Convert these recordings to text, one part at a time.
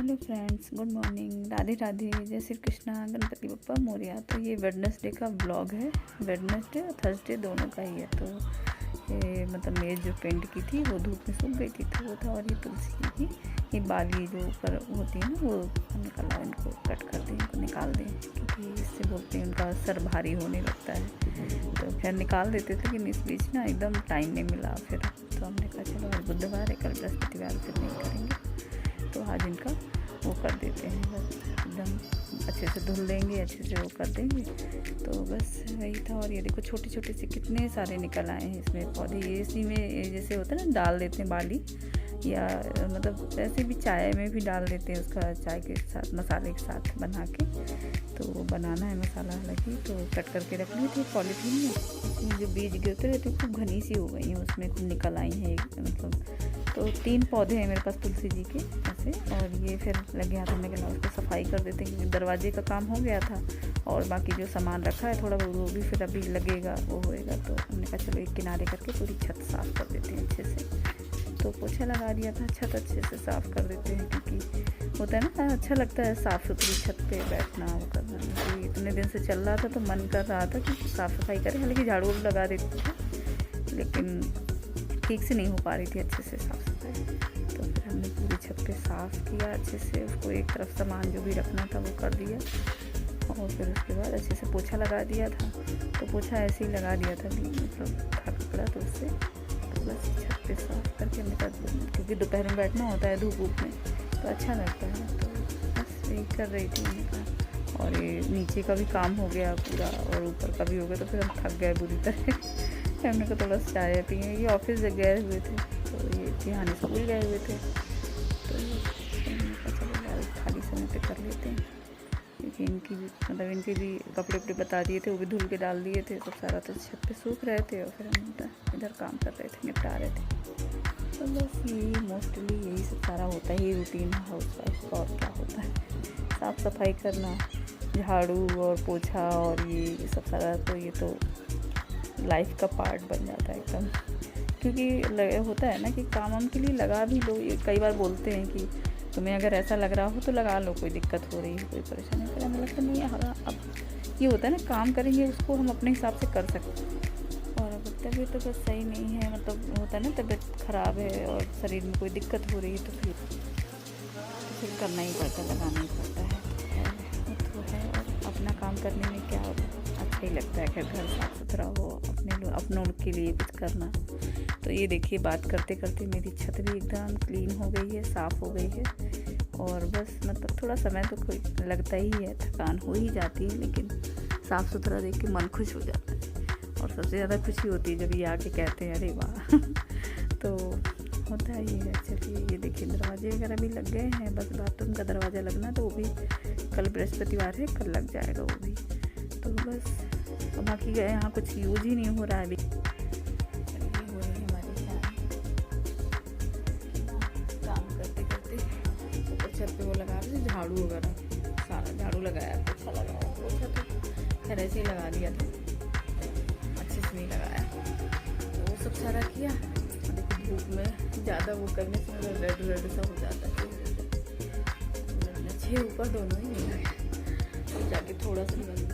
Hello friends, good morning, Radhe Radhe, जय श्री कृष्णा, गणपति बप्पा मोरया। तो ये वेडनेसडे का ब्लॉग है। वेडनेसडे और थर्सडे दोनों का ही है। तो ये मतलब मेज जो पेंट की थी वो धूप में सूख गई थी, तो वो था। और ये तुलसी की ये बाली जो ऊपर होती है ना, वो निकाला, इनको कट कर दें, इनको निकाल दें, क्योंकि इससे बोलते हैं उनका सर भारी होने लगता है। तो फिर निकाल देते थे, लेकिन इस बीच ना एकदम टाइम नहीं मिला। फिर तो हमने कहा चलो आज बुधवार है, कल बृहस्पतिवार, फिर नहीं करेंगे। तो आज इनका वो कर देते हैं, बस एकदम अच्छे से धुल देंगे, अच्छे से वो कर देंगे। तो बस वही था। और ये देखो छोटे छोटे से कितने सारे निकल आए हैं इसमें पौधे। ये इसी में जैसे होता है ना, डाल देते हैं बाली, या मतलब वैसे भी चाय में भी डाल देते हैं, उसका चाय के साथ मसाले के साथ बना के। तो बनाना है मसाला अलग ही। तो कट करके रख ली थी पॉलीथीन में। इसमें जो बीज गिरते रहते खूब घनी सी हो गई हैं, उसमें खूब निकल आई हैं मतलब। तो 3 पौधे हैं मेरे पास तुलसी जी के ऐसे। और ये फिर लग गया था, हमने कहा उसको सफाई कर देते हैं, क्योंकि दरवाजे का काम हो गया था और बाकी जो सामान रखा है थोड़ा वो भी फिर अभी लगेगा, वो होएगा। तो हमने कहा चलो एक किनारे करके पूरी छत साफ़ कर देते हैं अच्छे से। तो पोछा लगा दिया था, छत अच्छे से साफ़ कर देते हैं, क्योंकि होता है ना, अच्छा लगता है साफ़ सुथरी छत पे बैठना, वो करना। क्योंकि इतने दिन से चल रहा था तो मन कर रहा था कि साफ़ सफाई करें, हालांकि झाड़ू लगा देती थी, लेकिन ठीक से नहीं हो पा रही थी अच्छे से साफ़ सफाई। तो फिर हमने पूरी छत पे साफ़ किया अच्छे से, उसको एक तरफ सामान जो भी रखना था वो कर दिया। और फिर उसके बाद अच्छे से पोछा लगा दिया था। तो पोछा ऐसे ही लगा दिया था, मतलब था कपड़ा, तो उससे तो बस छत पे साफ़ करके निकल, क्योंकि दोपहर में बैठना होता है धूप वूप में, तो अच्छा लगता है। तो बस यही कर रही थी मैंने कहा। और ये नीचे का भी काम हो गया पूरा और ऊपर का भी हो गया, तो फिर हम थक गए बुरी तरह। हमने को थोड़ा सा चाय पिए। ये ऑफिस गए हुए थे, तो ये जिहानी स्कूल गए हुए थे। तो चलो यार खाली समय पे कर लेते हैं, क्योंकि इनकी भी मतलब इनके भी कपड़े वपड़े बता दिए थे, वो भी धुल के डाल दिए थे सब सारा। तो छत पे सूख रहे थे और फिर हम इधर काम कर रहे थे, निपटा रहे थे। तो बस यही मोस्टली यही सब सारा होता है, ये रूटीन हाउस वाइफ का। और क्या होता है, साफ़ सफाई करना, झाड़ू और पोछा और ये सब सारा। तो ये तो लाइफ का पार्ट बन जाता है एकदम। क्योंकि होता है ना कि काम वाम के लिए लगा भी लो। ये कई बार बोलते हैं कि तुम्हें अगर ऐसा लग रहा हो तो लगा लो, कोई दिक्कत हो रही है, कोई परेशानी। फिर हमें लगता नहीं है, अब ये होता है ना, काम करेंगे उसको हम अपने हिसाब से कर सकते हैं। और अगर तबीयत तो बस सही नहीं है, मतलब होता है ना तबीयत ख़राब है और शरीर में कोई दिक्कत हो रही है, तो फिर करना ही पड़ता है, लगाना ही पड़ता है। तो है, और अपना काम करने में क्या अच्छा ही लगता है कि घर साफ सुथरा हो, अपनों के लिए कुछ करना। तो ये देखिए, बात करते करते मेरी छत भी एकदम क्लीन हो गई है, साफ़ हो गई है। और बस मतलब थोड़ा समय तो कोई लगता ही है, थकान हो ही जाती है, लेकिन साफ़ सुथरा देख के मन खुश हो जाता है। और सबसे ज़्यादा खुशी होती है जब ये आके कहते हैं अरे वाह। तो होता है ये। चलिए ये देखिए, दरवाजे वगैरह भी लग गए हैं, बस बाथरूम का दरवाज़ा लगना, तो वो भी कल बृहस्पतिवार है, कल लग जाएगा वो भी। तो बस बाकी यहाँ कुछ यूज ही नहीं हो रहा है अभी। हो रही है हमारी काम करते करते। ऊपर छत पे वो लगा रहे थे झाड़ू वगैरह, सारा झाड़ू लगाया, पोछा लगाया। पोछा तो खैर ऐसे ही लगा दिया था, अच्छे से नहीं लगाया। तो वो सब सारा किया। देखिए धूप में ज़्यादा वो करने से रेड रेड सा हो जाता है, अच्छे ऊपर दोनों ही नहीं है। तो जाके थोड़ा सा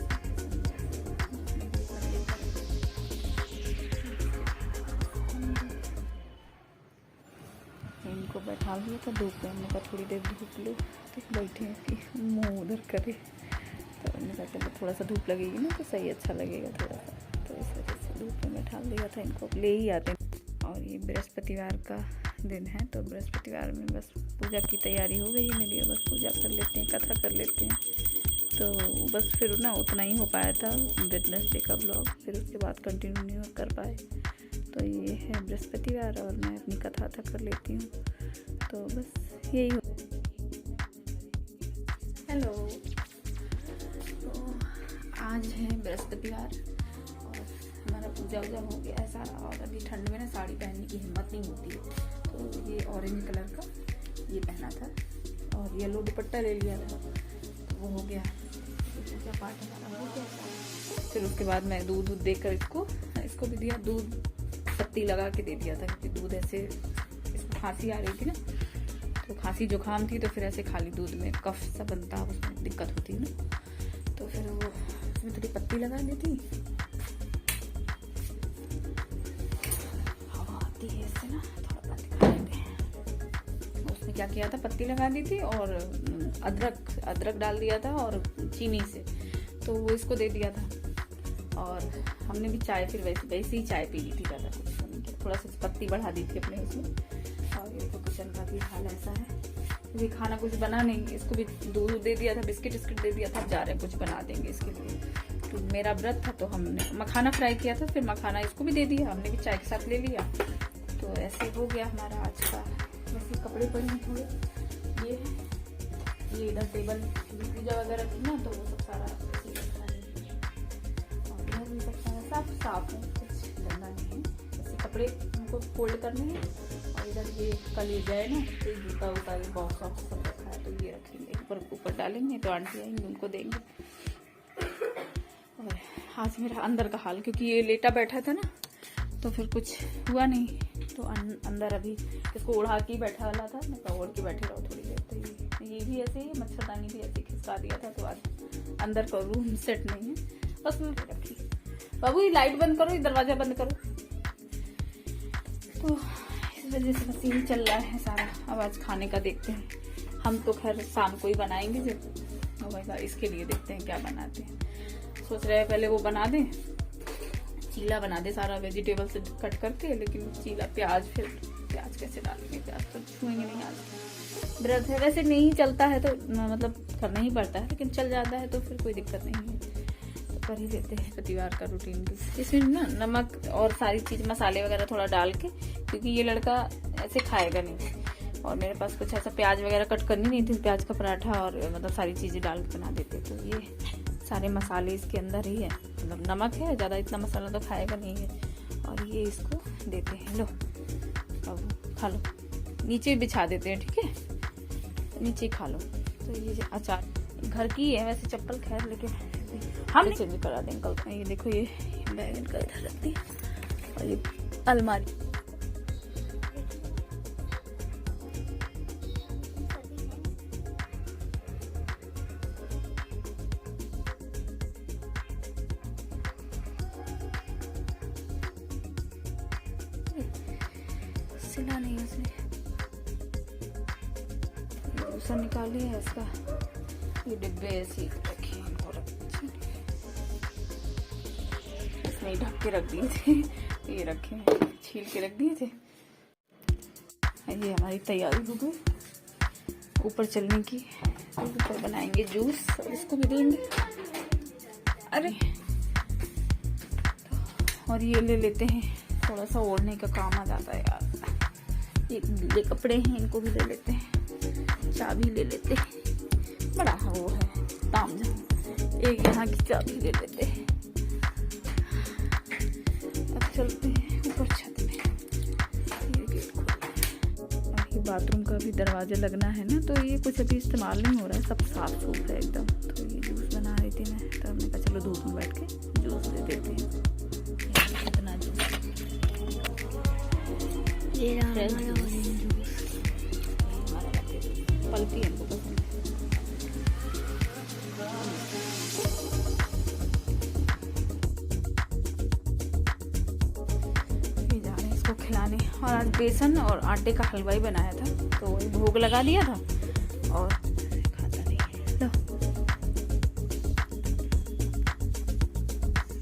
इनको बैठा लिया था धूप में। हमने कहा थोड़ी देर धूप लो, तो बैठे हैं कि मुँह उधर करे। तो हमने कहा चलो थोड़ा सा धूप लगेगी ना तो सही, अच्छा लगेगा थोड़ा सा। तो इस वजह से धूप में बैठा लिया था इनको, ले ही आते हैं। और ये बृहस्पतिवार का दिन है, तो बृहस्पतिवार में बस पूजा की तैयारी हो गई मेरी। बस पूजा कर लेते हैं, कथा कर लेते हैं। तो बस फिर ना उतना ही हो पाया था वेडनेसडे का ब्लॉग, फिर उसके बाद कंटिन्यू नहीं कर पाए। तो ये है बृहस्पतिवार और मैं अपनी कथा कर लेती हूँ। तो बस यही हो। हेलो, तो आज है बृहस्पतिवार और हमारा पूजा वूजा हो गया है सारा। और अभी ठंड में ना साड़ी पहनने की हिम्मत नहीं होती है, तो ये ऑरेंज कलर का ये पहना था और येलो दुपट्टा ले लिया था, तो वो हो गया। पूजा पाठ हमारा हो गया। फिर उसके बाद मैं दूध देकर इसको भी दिया, दूध पत्ती लगा के दे दिया था, क्योंकि दूध ऐसे इसको खांसी आ रही थी ना, तो खांसी जुकाम थी तो फिर ऐसे खाली दूध में कफ सा बनता है, उसमें दिक्कत होती है ना, तो फिर वो उसमें थोड़ी पत्ती लगा दी थी। हवा आती है इससे ना, थोड़ा दिखा देते हैं। उसने क्या किया था, पत्ती लगा दी थी और अदरक डाल दिया था और चीनी से, तो वो इसको दे दिया था। और हमने भी चाय फिर वैसे ही चाय पी ली थी, ज़्यादा कुछ नहीं किया, थोड़ा सा पत्ती बढ़ा दी थी अपने उसमें। और ये तो किचन का भी हाल ऐसा है, क्योंकि खाना कुछ बना नहीं, इसको भी दूध दे दिया था, बिस्किट दे दिया था, जा रहे हैं कुछ बना देंगे इसके लिए। तो मेरा व्रत था तो हमने मखाना फ्राई किया था, फिर मखाना इसको भी दे दिया, हमने भी चाय के साथ ले लिया। तो ऐसे हो गया हमारा आज का। वैसे कपड़े पड़े हैं थोड़े, ये इधर टेबल पूजा वगैरह की ना, तो वो सब सारा ऐसे रखा है। और इधर भी सब सारा साफ है, कुछ गंदा नहीं है। ऐसे कपड़े हमको फोल्ड करने हैं। और इधर ये कल ये गए ना, तो जूता उता ये बॉक्स वॉक्स सब रखा है, तो ये रखेंगे, ऊपर डालेंगे, तो आंटी आएंगे उनको देंगे। और आज मेरा अंदर का हाल, क्योंकि ये लेटा बैठा था ना, तो फिर कुछ हुआ नहीं, तो अंदर अभी इसको उड़ा के बैठा वाला था, मैं कहा ओढ़ के बैठे रहो थोड़ी देर। तो ये भी ऐसे ही मच्छरदानी भी ऐसे खिसका दिया था, तो आज अंदर का रूम सेट नहीं है, बस मैं रखी। बाबू ये लाइट बंद करो, ये दरवाजा बंद करो। तो इस वजह से बस यही चल रहा है सारा। अब आज खाने का देखते हैं, हम तो खैर शाम को ही बनाएंगे जब होगा, इसके लिए देखते हैं क्या बनाते हैं। सोच रहे हैं पहले वो बना दें, चीला बना दे सारा वेजिटेबल से कट करके, लेकिन चीला प्याज कैसे डालेंगे, प्याज तो छूएंगे नहीं आज, व्रत है। वैसे नहीं चलता है तो मतलब करना ही पड़ता है, लेकिन चल जाता है तो फिर कोई दिक्कत नहीं है, तो कर ही देते हैं प्रतिवार का रूटीन भी। इसमें ना नमक और सारी चीज मसाले वगैरह थोड़ा डाल के, क्योंकि ये लड़का ऐसे खाएगा नहीं, और मेरे पास कुछ ऐसा प्याज वगैरह कट करनी नहीं थी, प्याज का पराठा और मतलब सारी चीजें डाल के बना देते। तो ये सारे मसाले इसके अंदर ही है, मतलब नमक है, ज़्यादा इतना मसाला तो खाएगा नहीं है। और ये इसको देते हैं, लो अब खा लो, नीचे बिछा देते हैं, ठीक है, नीचे खा लो। तो ये अचार घर की है वैसे, चप्पल खैर, लेकिन हम चेंज करा दें कल। ये देखो ये बैगन का इधर रखती है, और ये अलमारी सिला नहीं उसने, दूसरा निकाली है इसका। ये डिब्बे ऐसे ही रखे हैं, इनको इसमें ढक के रख दिए थे, ये रखे हैं, छील के रख दिए थे। ये हमारी तैयारी हो गई ऊपर चलने की, ऊपर बनाएंगे जूस और इसको भी देंगे। अरे और ये ले लेते हैं, थोड़ा सा ओढ़ने का काम आ जाता है यार। ये गीले कपड़े हैं, इनको भी ले लेते हैं, चाबी ले लेते हैं, बड़ा वो है ताम झाम, एक यहाँ की चाबी ले लेते हैं। अब चलते हैं ऊपर छत में, ये गेट खोलते हैं। बाथरूम का भी दरवाजा लगना है ना, तो ये कुछ अभी इस्तेमाल नहीं हो रहा है, सब साफ सूफ है एकदम। तो ये जूस बना रही थी मैं, तो हमने कहा चलो धूप में बैठ के जूस दे देते हैं। कितना जूस, ये पल्पी है, पसंद है। ये जा रहे हैं इसको खिलाने। और आज बेसन और आटे का हलवा ही बनाया था, तो वही भोग लगा दिया था और खाता नहीं है। लो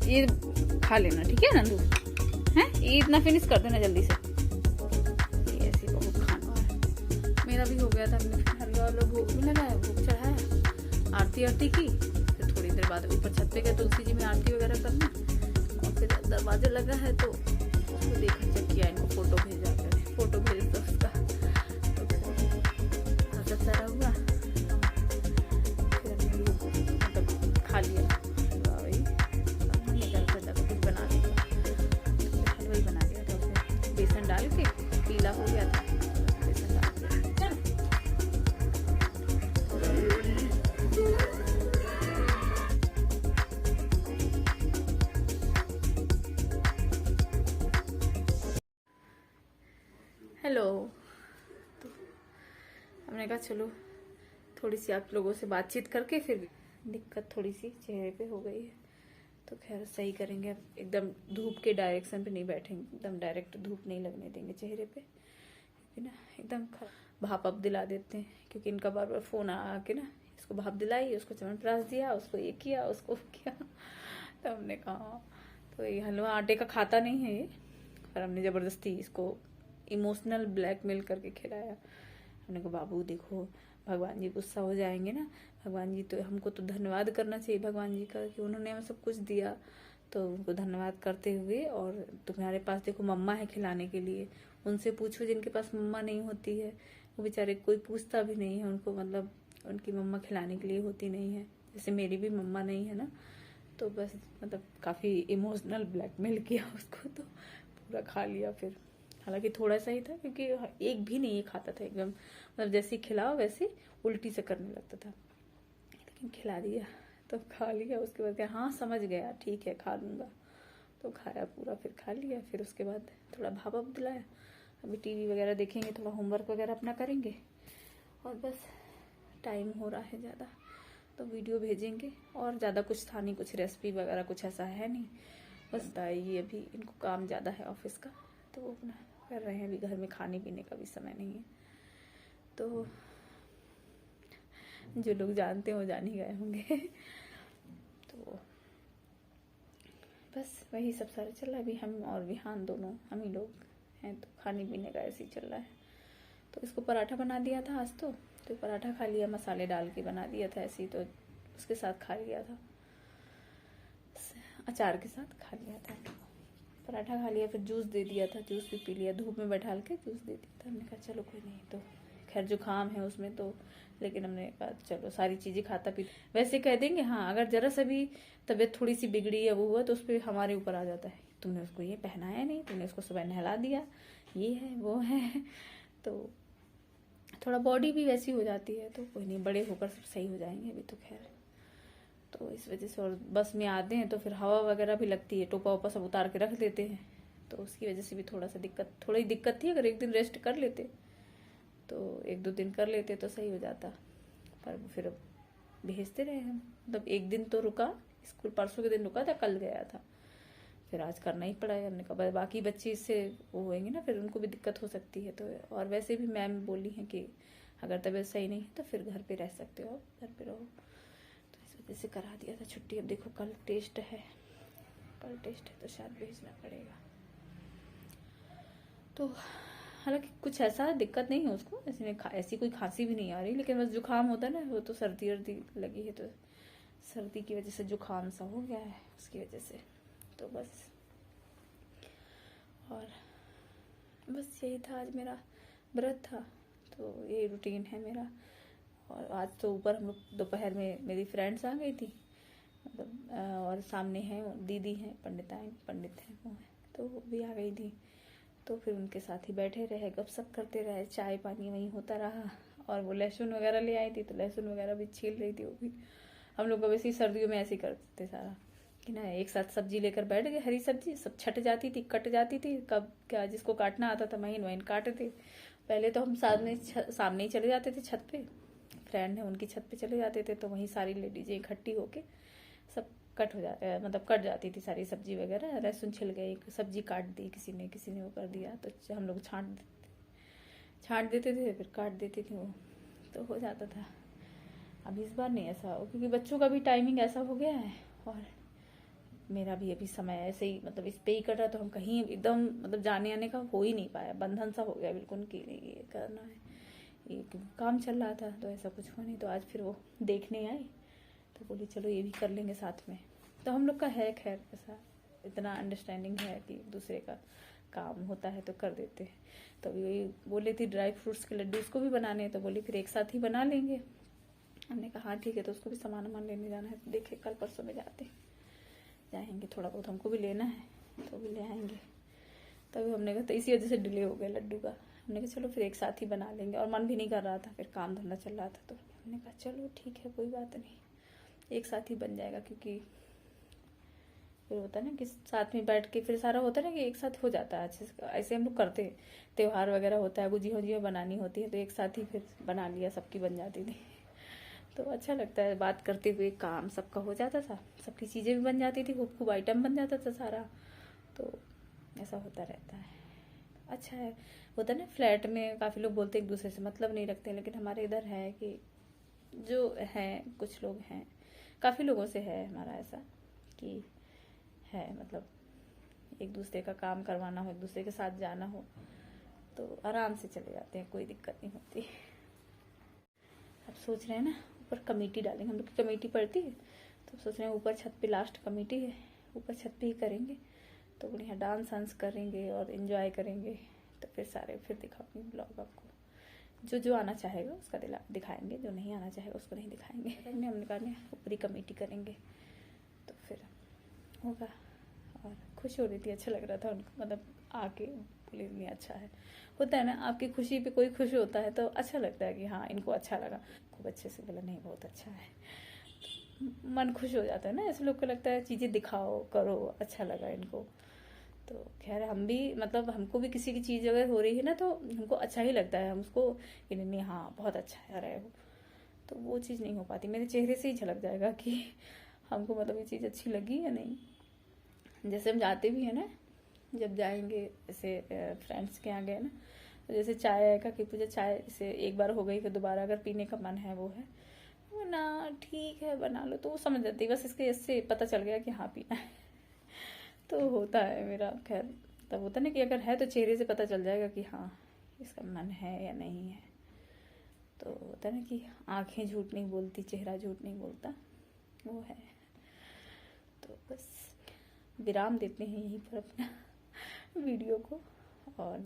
ये खा लेना, ठीक है नंदू, हैं ये इतना फिनिश कर देना जल्दी से। मेरा भी हो गया था, हमने हलवा वाला भोग भी लगाया, भोग चढ़ाया, आरती की, फिर थोड़ी देर बाद ऊपर छत पे गए तुलसी जी में आरती वगैरह करना, और फिर दरवाजा लगा है तो उसको देखा, चेक किया, इनको फोटो भेजा, फोटो भेज दो उसका, तो सारा हुआ, फिर मतलब खा लिया वही, घर पर जाकर कुछ बना दिया, हलवा ही बना दिया था, उसमें बेसन डाल के पीला हो गया था, हेलो। तो कहा चलो थोड़ी सी आप लोगों से बातचीत करके फिर दिक्कत थोड़ी सी चेहरे पे हो गई है तो खैर सही करेंगे। अब एकदम धूप के डायरेक्शन पे नहीं बैठेंगे, एकदम डायरेक्ट धूप नहीं लगने देंगे चेहरे पे, क्योंकि ना एकदम भाप अब दिला देते हैं, क्योंकि इनका बार बार फोन आके ना इसको भाप दिलाई, उसको च्यवनप्राश दिया, उसको ये किया, उसको किया। तो हमने कहा तो ये हलवा आटे का खाता नहीं है ये, पर हमने जबरदस्ती इसको इमोशनल ब्लैकमेल करके खिलाया। हमने कहा बाबू देखो भगवान जी गुस्सा हो जाएंगे ना, भगवान जी तो हमको तो धन्यवाद करना चाहिए भगवान जी का कि उन्होंने हमें सब कुछ दिया, तो उनको धन्यवाद करते हुए, और तुम्हारे पास देखो मम्मा है खिलाने के लिए, उनसे पूछो जिनके पास मम्मा नहीं होती है, वो बेचारे कोई पूछता भी नहीं है उनको, मतलब उनकी मम्मा खिलाने के लिए होती नहीं है, जैसे मेरी भी मम्मा नहीं है ना। तो बस मतलब काफ़ी इमोशनल ब्लैकमेल किया उसको, तो पूरा खा लिया फिर। हालांकि थोड़ा सा ही था, क्योंकि एक भी नहीं खाता था एकदम, मतलब जैसे खिलाओ वैसे उल्टी से करने लगता था, लेकिन खिला दिया तो खा लिया। उसके बाद क्या, हाँ समझ गया ठीक है खा लूँगा, तो खाया पूरा, फिर खा लिया। फिर उसके बाद थोड़ा भाप दिलाया, अभी टीवी वगैरह देखेंगे, थोड़ा होमवर्क वगैरह अपना करेंगे, और बस टाइम हो रहा है ज़्यादा तो वीडियो भेजेंगे। और ज़्यादा कुछ था नहीं, कुछ रेसिपी वगैरह कुछ ऐसा है नहीं, बस ये अभी इनको काम ज़्यादा है ऑफिस का, तो वो अपना कर रहे हैं। अभी घर में खाने पीने का भी समय नहीं है, तो जो लोग जानते हैं वो जान ही गए होंगे। तो बस वही सब सारा चल रहा है। अभी हम और विहान दोनों हम ही लोग हैं, तो खाने पीने का ऐसे ही चल रहा है। तो इसको पराठा बना दिया था आज, तो पराठा खा लिया, मसाले डाल के बना दिया था ऐसे ही, तो उसके साथ खा लिया था, अचार के साथ खा लिया था। पराठा खा लिया, फिर जूस दे दिया था, जूस भी पी लिया, धूप में बैठा के जूस दे दिया था। हमने कहा चलो कोई नहीं, तो खैर जुकाम है उसमें तो, लेकिन हमने कहा चलो सारी चीजें खाता पी, वैसे कह देंगे हाँ, अगर जरा सा भी तबीयत थोड़ी सी बिगड़ी या वो हुआ तो उस पर हमारे ऊपर आ जाता है, तुमने उसको ये पहनाया नहीं, तुमने उसको सुबह नहला दिया, ये है वो है। तो थोड़ा बॉडी भी वैसी हो जाती है, तो कोई नहीं, बड़े होकर सब सही हो जाएंगे अभी तो खैर। तो इस वजह से, और बस में आते हैं तो फिर हवा वगैरह भी लगती है, टोपा वोपा सब उतार के रख देते हैं, तो उसकी वजह से भी थोड़ी दिक्कत थी। अगर एक दिन रेस्ट कर लेते तो 1-2 दिन कर लेते तो सही हो जाता, पर फिर अब भेजते रहे हम, मतलब एक दिन तो रुका स्कूल, परसों के दिन रुका था, कल गया था, फिर आज करना ही पड़ा है। हमने कहा बाकी बच्चे इससे वो होंगे ना, फिर उनको भी दिक्कत हो सकती है। तो और वैसे भी मैम बोली है कि अगर तबीयत सही नहीं है तो फिर घर पे रह सकते हो, घर पे रहो, तो इस वजह से करा दिया था छुट्टी। अब देखो कल टेस्ट है तो शायद भेजना पड़ेगा। तो हालांकि कुछ ऐसा दिक्कत नहीं है उसको, ऐसी कोई खांसी भी नहीं आ रही, लेकिन बस जुकाम होता है ना, वो तो सर्दी वर्दी लगी है, तो सर्दी की वजह से जुकाम सा हो गया है उसकी वजह से। तो बस, और बस यही था, आज मेरा व्रत था, तो यही रूटीन है मेरा। और आज तो ऊपर हम लोग दोपहर में मेरी फ्रेंड्स आ गई थी, मतलब और सामने हैं दीदी हैं, पंडित हैं वो हैं, तो वो भी आ गई थी, तो फिर उनके साथ ही बैठे रहे, गपशप करते रहे, चाय पानी वहीं होता रहा। और वो लहसुन वगैरह ले आई थी, तो लहसुन वगैरह भी छील रही थी वो भी। हम लोग वैसे ही सर्दियों में ऐसे ही करते थे सारा, कि ना एक साथ सब्जी लेकर बैठ गए, हरी सब्जी सब छट जाती थी, कट जाती थी, कब क्या जिसको काटना आता था महीन काटते। पहले तो हम सामने ही चले जाते थे छत पे, फ्रेंड है उनकी छत पे चले जाते थे, तो वहीं सारी लेडीजें इकट्ठी होके सब मतलब कट जाती थी सारी सब्जी वगैरह। लहसुन छिल गई, सब्जी काट दी किसी ने वो कर दिया, तो हम लोग छांट देते थे, फिर काट देते थे वो, तो हो जाता था। अब इस बार नहीं ऐसा हो, क्योंकि बच्चों का भी टाइमिंग ऐसा हो गया है, और मेरा भी अभी समय ऐसे ही, मतलब इस पे ही कट रहा, तो हम कहीं एकदम मतलब जाने आने का हो ही नहीं पाया, बंधन सा हो गया बिल्कुल कि ये करना है, ये काम चल रहा था, तो ऐसा कुछ हुआ नहीं। तो आज फिर वो देखने आई, तो बोली चलो ये भी कर लेंगे साथ में। तो हम लोग का है खैर ऐसा, इतना अंडरस्टैंडिंग है कि दूसरे का काम होता है तो कर देते हैं। तो वही बोले थी ड्राई फ्रूट्स के लड्डू उसको भी बनाने हैं, तो बोली फिर एक साथ ही बना लेंगे। हमने कहा हाँ ठीक है, तो उसको भी सामान लेने जाना है, तो देखे कल परसों में जाएंगे, थोड़ा बहुत हमको भी लेना है तो भी ले आएंगे। तभी हमने कहा, तो इसी वजह से डिले हो गया लड्डू का। हमने कहा चलो फिर एक साथ ही बना लेंगे, और मन भी नहीं कर रहा था, फिर काम धंधा चल रहा था, तो हमने कहा चलो ठीक है कोई बात नहीं, एक साथ ही बन जाएगा, क्योंकि फिर होता है ना कि साथ में बैठ के फिर सारा होता है ना कि एक साथ हो जाता है अच्छे से। ऐसे हम लोग करते हैं, त्योहार वगैरह होता है, गुजिया वुजिया बनानी होती है तो एक साथ ही फिर बना लिया, सबकी बन जाती थी। तो अच्छा लगता है बात करते हुए, काम सबका हो जाता था, सबकी चीज़ें भी बन जाती थी, खूब खूब आइटम बन जाता था सारा। तो ऐसा होता रहता है, अच्छा है। होता है ना फ्लैट में काफ़ी लोग बोलते हैं एक दूसरे से मतलब नहीं रखते, लेकिन हमारे इधर है कि जो हैं कुछ लोग हैं, काफ़ी लोगों से है हमारा ऐसा कि है मतलब एक दूसरे का काम करवाना हो, एक दूसरे के साथ जाना हो तो आराम से चले जाते हैं, कोई दिक्कत नहीं होती। अब सोच रहे हैं ना ऊपर कमेटी डालेंगे, हम लोग की कमेटी पड़ती है तो सोच रहे हैं ऊपर छत पे, लास्ट कमेटी है ऊपर छत पे ही करेंगे, तो बढ़िया डांस वांस करेंगे और इन्जॉय करेंगे। तो फिर सारे फिर दिखाऊंगी ब्लॉग आपको, जो आना चाहेगा उसका दिखाएंगे, जो नहीं आना चाहेगा उसको नहीं दिखाएंगे। हमने कहा ऊपरी कमेटी करेंगे तो फिर होगा। और खुश हो रही थी, अच्छा लग रहा था उनको, मतलब आके बोले नहीं अच्छा है। होता है ना आपकी खुशी पे कोई खुश होता है तो अच्छा लगता है कि हाँ इनको अच्छा लगा, खूब अच्छे से बोला नहीं बहुत अच्छा है, तो मन खुश हो जाता है ना। ऐसे लोग को लगता है चीज़ें दिखाओ करो, अच्छा लगा इनको। तो खैर हम भी मतलब हमको भी किसी की चीज़ अगर हो रही है ना तो हमको अच्छा ही लगता है, हम उसको कि नहीं हाँ बहुत अच्छा है अरे वो, तो वो चीज़ नहीं हो पाती, मेरे चेहरे से ही झलक जाएगा कि हमको मतलब ये चीज़ अच्छी लगी या नहीं। जैसे हम जाते भी हैं ना, जब जाएंगे जैसे फ्रेंड्स के यहाँ गए ना, तो जैसे चाय का कि मुझे चाय जैसे एक बार हो गई फिर दोबारा अगर पीने का मन है वो है ना ठीक है बना लो, तो वो समझ जाती है बस, इससे पता चल गया कि हाँ पीना है। तो होता है मेरा खैर, तब होता ना कि अगर है तो चेहरे से पता चल जाएगा कि हाँ इसका मन है या नहीं है। तो होता है ना कि आंखें झूठ नहीं बोलती, चेहरा झूठ नहीं बोलता, वो है। तो बस विराम देते हैं यहीं पर अपना वीडियो को, और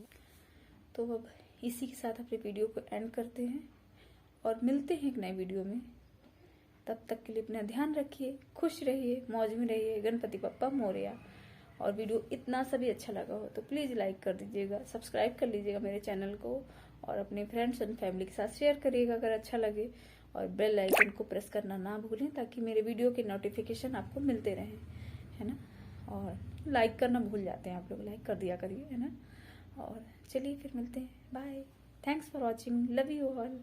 तो अब इसी के साथ अपने वीडियो को एंड करते हैं और मिलते हैं एक नए वीडियो में। तब तक के लिए अपना ध्यान रखिए, खुश रहिए, मौज में रहिए, गणपति बप्पा मोरया। और वीडियो इतना सा भी अच्छा लगा हो तो प्लीज़ लाइक कर दीजिएगा, सब्सक्राइब कर लीजिएगा मेरे चैनल को, और अपने फ्रेंड्स एंड फैमिली के साथ शेयर करिएगा अगर अच्छा लगे, और बेल आइकन को प्रेस करना ना भूलें ताकि मेरे वीडियो के नोटिफिकेशन आपको मिलते रहें, है ना। और लाइक करना भूल जाते हैं आप लोग, लाइक कर दिया करिए, है ना। और चलिए फिर मिलते हैं, bye, thanks for watching, love you all.